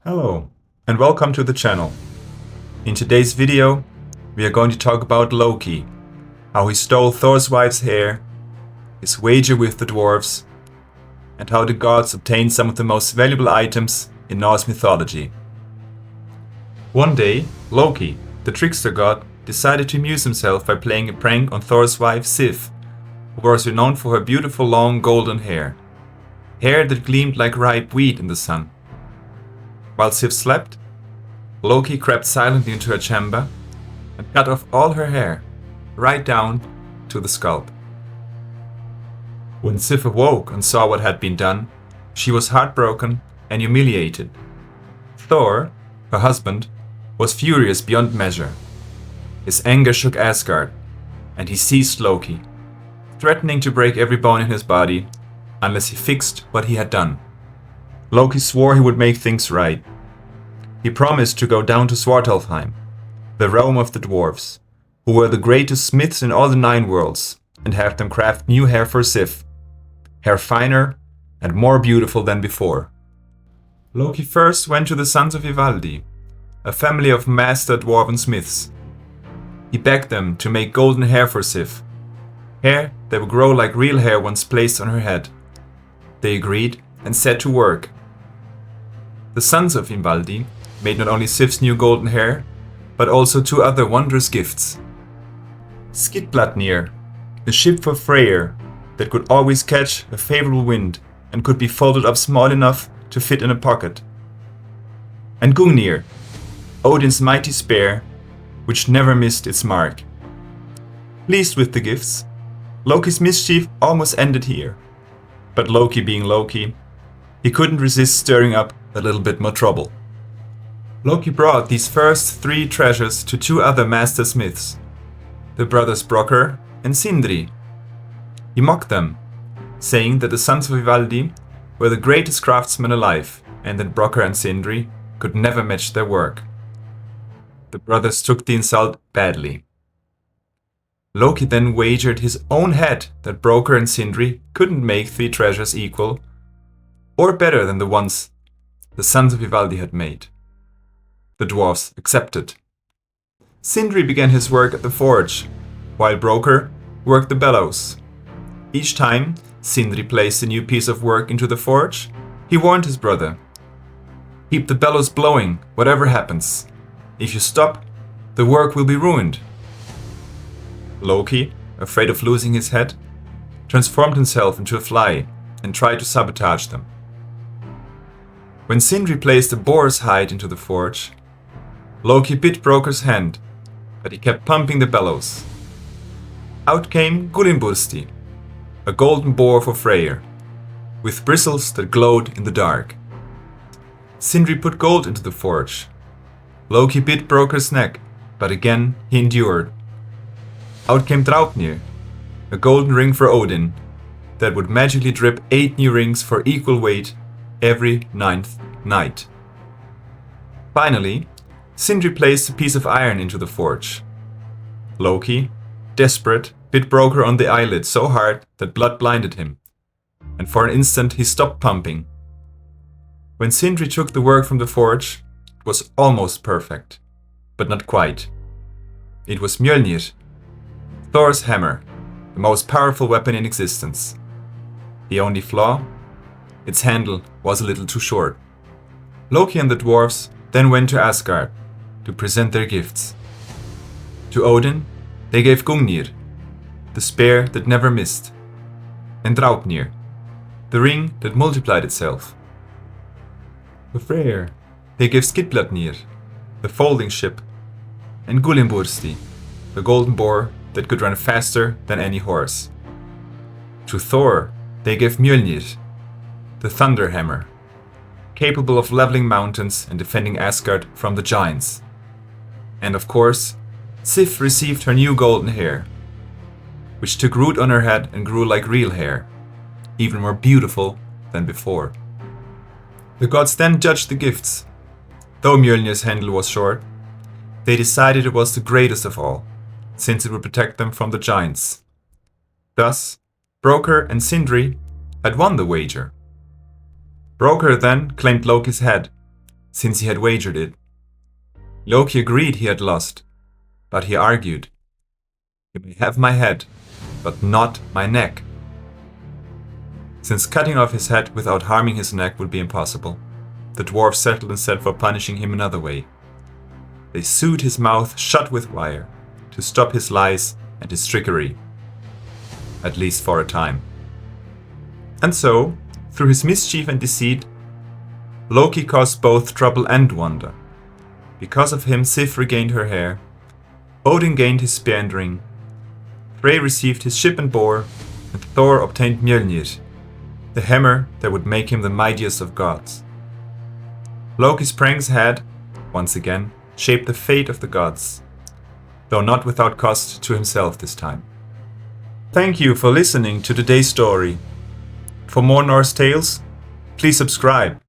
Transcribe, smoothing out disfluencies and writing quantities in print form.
Hello, and welcome to the channel. In today's video, we are going to talk about Loki, how he stole Thor's wife's hair, his wager with the dwarves, and how the gods obtained some of the most valuable items in Norse mythology. One day, Loki, the trickster god, decided to amuse himself by playing a prank on Thor's wife Sif, who was renowned for her beautiful long golden hair that gleamed like ripe wheat in the sun. While Sif slept, Loki crept silently into her chamber and cut off all her hair, right down to the scalp. When Sif awoke and saw what had been done, she was heartbroken and humiliated. Thor, her husband, was furious beyond measure. His anger shook Asgard, and he seized Loki, threatening to break every bone in his body unless he fixed what he had done. Loki swore he would make things right. He promised to go down to Svartalfheim, the realm of the dwarves, who were the greatest smiths in all the 9 worlds, and have them craft new hair for Sif, hair finer and more beautiful than before. Loki first went to the sons of Ivaldi, a family of master dwarven smiths. He begged them to make golden hair for Sif, hair that would grow like real hair once placed on her head. They agreed and set to work. The sons of Ivaldi made not only Sif's new golden hair, but also 2 other wondrous gifts. Skidbladnir, the ship for Freyr that could always catch a favorable wind and could be folded up small enough to fit in a pocket. And Gungnir, Odin's mighty spear, which never missed its mark. Pleased with the gifts, Loki's mischief almost ended here. But Loki being Loki, he couldn't resist stirring up a little bit more trouble. Loki brought these first 3 treasures to 2 other master smiths, the brothers Brokkr and Sindri. He mocked them, saying that the sons of Ivaldi were the greatest craftsmen alive, and that Brokkr and Sindri could never match their work. The brothers took the insult badly. Loki then wagered his own head that Brokkr and Sindri couldn't make 3 treasures equal or better than the ones the sons of Ivaldi had made. The dwarfs accepted. Sindri began his work at the forge, while Brokkr worked the bellows. Each time Sindri placed a new piece of work into the forge, he warned his brother, "Keep the bellows blowing, whatever happens. If you stop, the work will be ruined." Loki, afraid of losing his head, transformed himself into a fly and tried to sabotage them. When Sindri placed a boar's hide into the forge, Loki bit Brokkr's hand, but he kept pumping the bellows. Out came Gullinbursti, a golden boar for Freyr, with bristles that glowed in the dark. Sindri put gold into the forge. Loki bit Brokkr's neck, but again he endured. Out came Draupnir, a golden ring for Odin, that would magically drip 8 new rings for equal weight every 9th night. Finally, Sindri placed a piece of iron into the forge. Loki, desperate, bit Brokkr on the eyelid so hard that blood blinded him, and for an instant he stopped pumping. When Sindri took the work from the forge, it was almost perfect, but not quite. It was Mjölnir, Thor's hammer, the most powerful weapon in existence. The only flaw? Its handle was a little too short. Loki and the dwarves then went to Asgard to present their gifts. To Odin, they gave Gungnir, the spear that never missed, and Draupnir, the ring that multiplied itself. To Freyr, they gave Skidbladnir, the folding ship, and Gullinbursti, the golden boar that could run faster than any horse. To Thor, they gave Mjölnir, the thunder hammer, capable of leveling mountains and defending Asgard from the giants. And of course, Sif received her new golden hair, which took root on her head and grew like real hair, even more beautiful than before. The gods then judged the gifts. Though Mjölnir's handle was short, they decided it was the greatest of all, since it would protect them from the giants. Thus, Brokkr and Sindri had won the wager. Brokkr then claimed Loki's head, since he had wagered it. Loki agreed he had lost, but he argued, "You may have my head, but not my neck." Since cutting off his head without harming his neck would be impossible, the dwarf settled instead for punishing him another way. They sewed his mouth shut with wire to stop his lies and his trickery, at least for a time. And so, through his mischief and deceit, Loki caused both trouble and wonder. Because of him, Sif regained her hair, Odin gained his spear and ring, Frey received his ship and boar, and Thor obtained Mjölnir, the hammer that would make him the mightiest of gods. Loki's pranks had, once again, shaped the fate of the gods, though not without cost to himself this time. Thank you for listening to today's story. For more Norse tales, please subscribe.